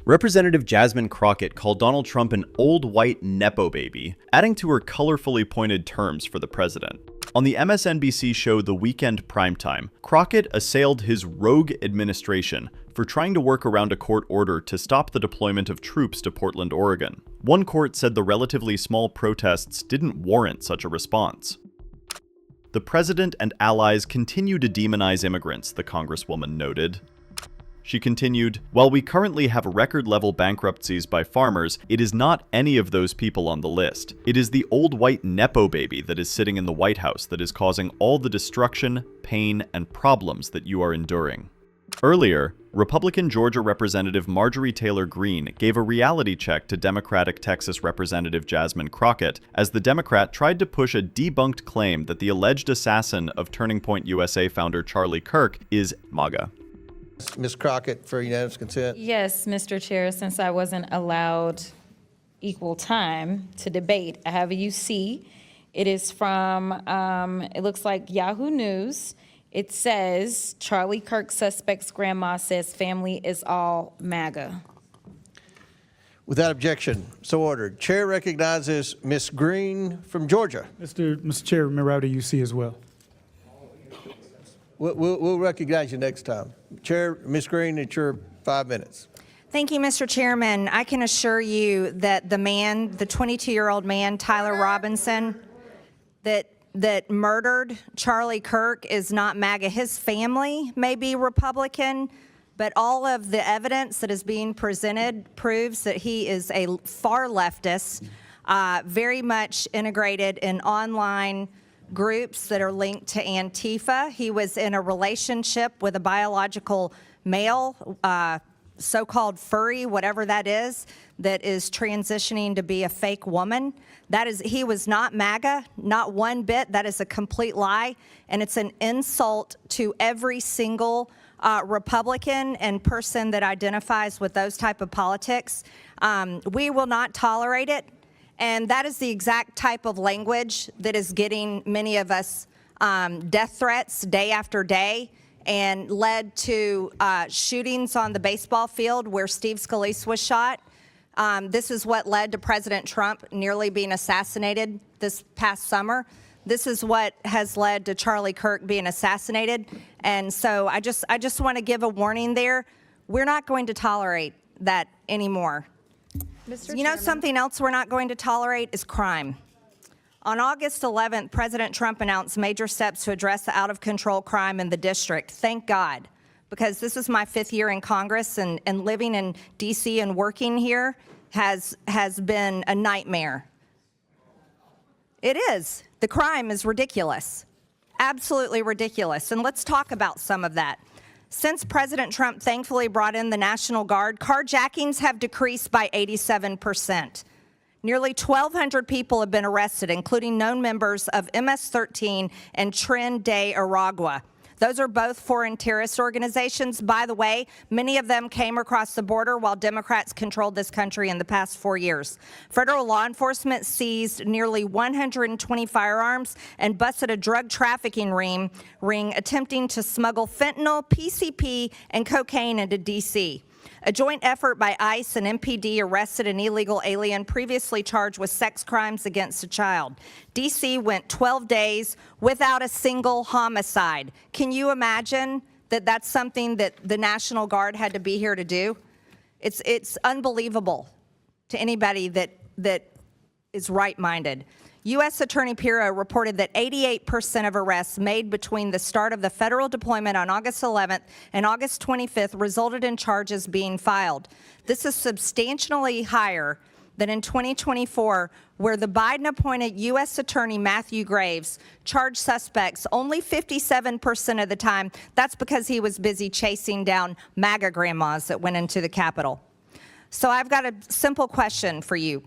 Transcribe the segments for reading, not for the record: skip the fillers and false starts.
Representative Jasmine Crockett called Donald Trump an old white Nepo baby, adding to her colorfully pointed terms for the president. On the MSNBC show The Weekend Primetime, Crockett assailed his rogue administration for trying to work around a court order to stop the deployment of troops to Portland, Oregon. One court said the relatively small protests didn't warrant such a response. The president and allies continue to demonize immigrants, the congresswoman noted. She continued, "While we currently have record-level bankruptcies by farmers, it is not any of those people on the list. It is the old white Nepo baby that is sitting in the White House that is causing all the destruction, pain, and problems that you are enduring." Earlier, Republican Georgia Representative Marjorie Taylor Greene gave a reality check to Democratic Texas Representative Jasmine Crockett as the Democrat tried to push a debunked claim that the alleged assassin of Turning Point USA founder Charlie Kirk is MAGA. Ms. Crockett, for unanimous consent. Yes, Mr. Chair, since I wasn't allowed equal time to debate, I have a UC. It is from, it looks like Yahoo News. It says, Charlie Kirk suspect's grandma says family is all MAGA. Without objection, so ordered. Chair recognizes Ms. Green from Georgia. Mr. Chair, remember I have a UC as well. We'll recognize you next time. Chair, Ms. Green, it's your 5 minutes. Thank you, Mr. Chairman. I can assure you that the man, the 22-year-old man, Tyler Robinson, that murdered Charlie Kirk is not MAGA. His family may be Republican, but all of the evidence that is being presented proves that he is a far leftist, very much integrated in online groups that are linked to Antifa. He was in a relationship with a biological male, so-called furry, whatever that is transitioning to be a fake woman. He was not MAGA, not one bit. That is a complete lie, and it's an insult to every single Republican and person that identifies with those type of politics. We will not tolerate it. And that is the exact type of language that is getting many of us death threats day after day and led to shootings on the baseball field where Steve Scalise was shot. This is what led to President Trump nearly being assassinated this past summer. This is what has led to Charlie Kirk being assassinated. And so I just want to give a warning there. We're not going to tolerate that anymore. You know, something else we're not going to tolerate is crime. On August 11th, President Trump announced major steps to address the out-of-control crime in the district. Thank God, because this is my 5th year in Congress, and living in D.C. and working here has been a nightmare. It is. The crime is ridiculous, absolutely ridiculous. And let's talk about some of that. Since President Trump thankfully brought in the National Guard, carjackings have decreased by 87%. Nearly 1,200 people have been arrested, including known members of MS-13 and Tren de Aragua. Those are both foreign terrorist organizations. By the way, many of them came across the border while Democrats controlled this country in the past 4 years. Federal law enforcement seized nearly 120 firearms and busted a drug trafficking ring attempting to smuggle fentanyl, PCP, and cocaine into D.C. A joint effort by ICE and MPD arrested an illegal alien previously charged with sex crimes against a child. D.C. went 12 days without a single homicide. Can you imagine that that's something that the National Guard had to be here to do? It's unbelievable to anybody that is right-minded. U.S. Attorney Pirro reported that 88% of arrests made between the start of the federal deployment on August 11th and August 25th resulted in charges being filed. This is substantially higher than in 2024, where the Biden-appointed U.S. Attorney Matthew Graves charged suspects only 57% of the time. That's because he was busy chasing down MAGA grandmas that went into the Capitol. So I've got a simple question for you.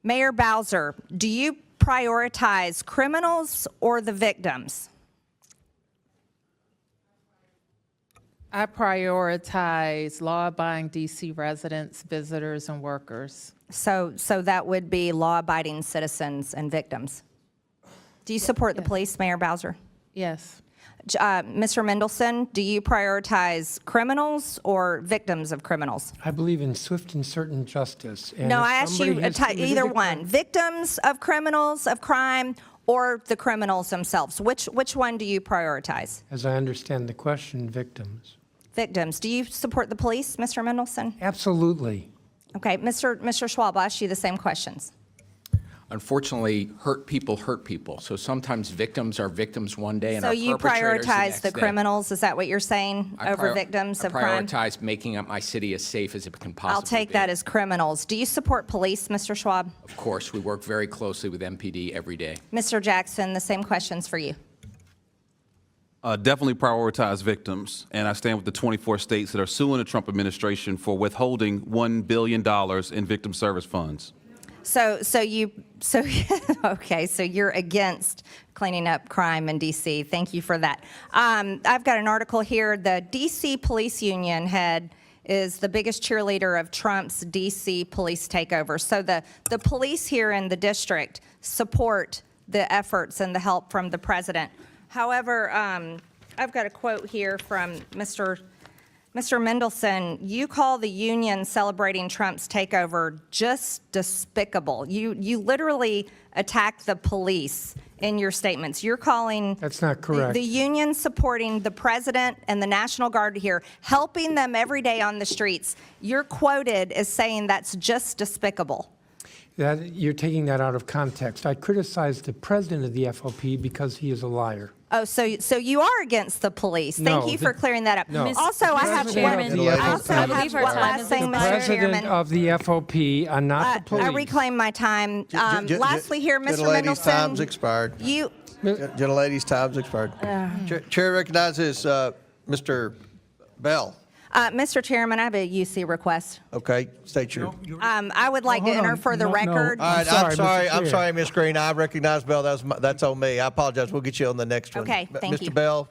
Mayor Bowser, do you prioritize criminals or the victims? I prioritize law-abiding D.C. residents, visitors, and workers. So that would be law-abiding citizens and victims. Do you support the police, Mayor Bowser? Yes. Mr. Mendelson, do you prioritize criminals or victims of criminals? I believe in swift and certain justice. And No, if I asked you somebody has committed either a one, crime- victims of criminals, of crime, or the criminals themselves. Which one do you prioritize? As I understand the question, victims. Victims. Do you support the police, Mr. Mendelson? Absolutely. Okay, Mr. Schwab, I'll ask you the same questions. Unfortunately, hurt people. So sometimes victims are victims one day and So are you perpetrators the prioritize next the day. criminals, is that what you're saying, over victims of crime? I prioritize making up my city as safe as it can possibly be. I'll take that as criminals. Do you support police, Mr. Schwab? Of course, we work very closely with MPD every day. Mr. Jackson, the same questions for you. Definitely prioritize victims, and I stand with the 24 states that are suing the Trump administration for withholding $1 billion in victim service funds. Okay, so you're against cleaning up crime in D.C. Thank you for that. I've got an article here. The D.C. Police Union head is the biggest cheerleader of Trump's D.C. police takeover. So the police here in the district support the efforts and the help from the president. However, I've got a quote here from Mr. Mendelson. You call the union celebrating Trump's takeover just despicable. You literally attack the police in your statements. You're calling That's not correct. the union supporting the president and the National Guard here, helping them every day on the streets. You're quoted as saying that's just despicable. You're taking that out of context. I criticized the president of the FOP because he is a liar. Oh, so you are against the police. Thank No, you for clearing that up. no. Also, I have President one. of the I FOP. also I have believe our one time last is thing, The Mr. president Chairman. of the FOP, not the police. I reclaim my time. Lastly, here, Mr. Gentlelady's Mendelson. time's expired. You. Gentlelady's time's expired. Chair recognizes Mr. Bell. Mr. Chairman, I have a UC request. Okay, state your. I would like to hold enter on. for the No, no. record. All right, sorry, I'm Mr. sorry, I'm Chair. sorry, Ms. Green. I recognize Bell. That's on me. I apologize. We'll get you on the next one. Okay, thank you. Mr. Bell.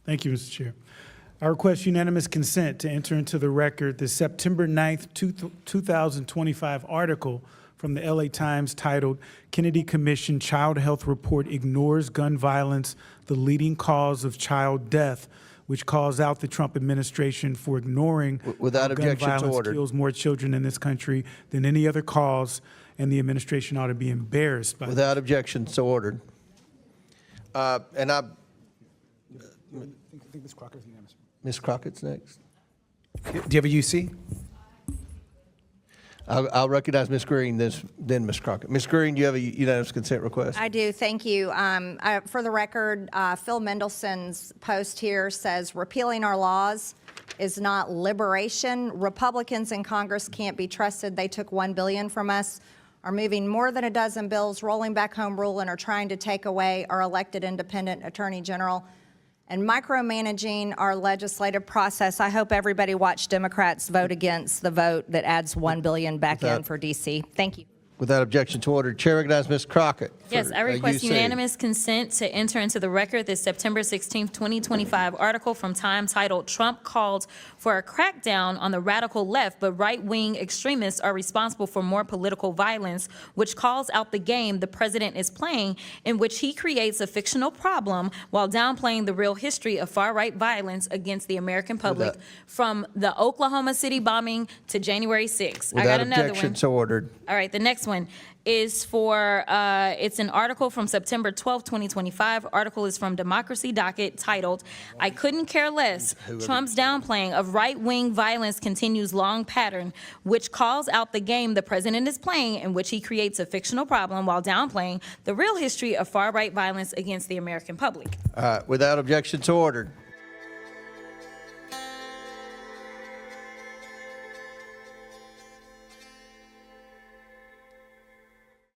Thank you, Mr. Chair. I request unanimous consent to enter into the record the September 9th, 2025 article from the LA Times titled Kennedy Commission Child Health Report Ignores Gun Violence, the Leading Cause of Child Death, which calls out the Trump administration for ignoring Without how objection, gun so violence ordered. kills more children in this country than any other cause, and the administration ought to be embarrassed by Without objection, so ordered. And I, Ms. Crockett's unanimous. Ms. Crockett's next. Do you have a UC? I'll recognize Ms. Green, then Ms. Crockett. Ms. Green, do you have a unanimous consent request? I do, thank you. For the record, Phil Mendelson's post here says repealing our laws is not liberation. Republicans in Congress can't be trusted. They took $1 billion from us, are moving more than a dozen bills, rolling back home rule, and are trying to take away our elected independent attorney general and micromanaging our legislative process. I hope everybody watched Democrats vote against the vote that adds $1 billion back in for D.C. Thank you. Without objection to order, Chair recognizes Ms. Crockett. Yes, for I a request UC. unanimous consent to enter into the record the September 16th, 2025 article from Time titled Trump Called for a Crackdown on the Radical Left, but Right-Wing Extremists Are Responsible for More Political Violence, which calls out the game the president is playing, in which he creates a fictional problem while downplaying the real history of far-right violence against the American public, from the Oklahoma City bombing to January 6th. I got Without another objection, one. so ordered. All right, the next one is for, it's an article from September 12, 2025. Article is from Democracy Docket titled, I Couldn't Care Less. Trump's downplaying of right-wing violence continues long pattern, which calls out the game the president is playing, in which he creates a fictional problem while downplaying the real history of far-right violence against the American public. Without objection, so ordered.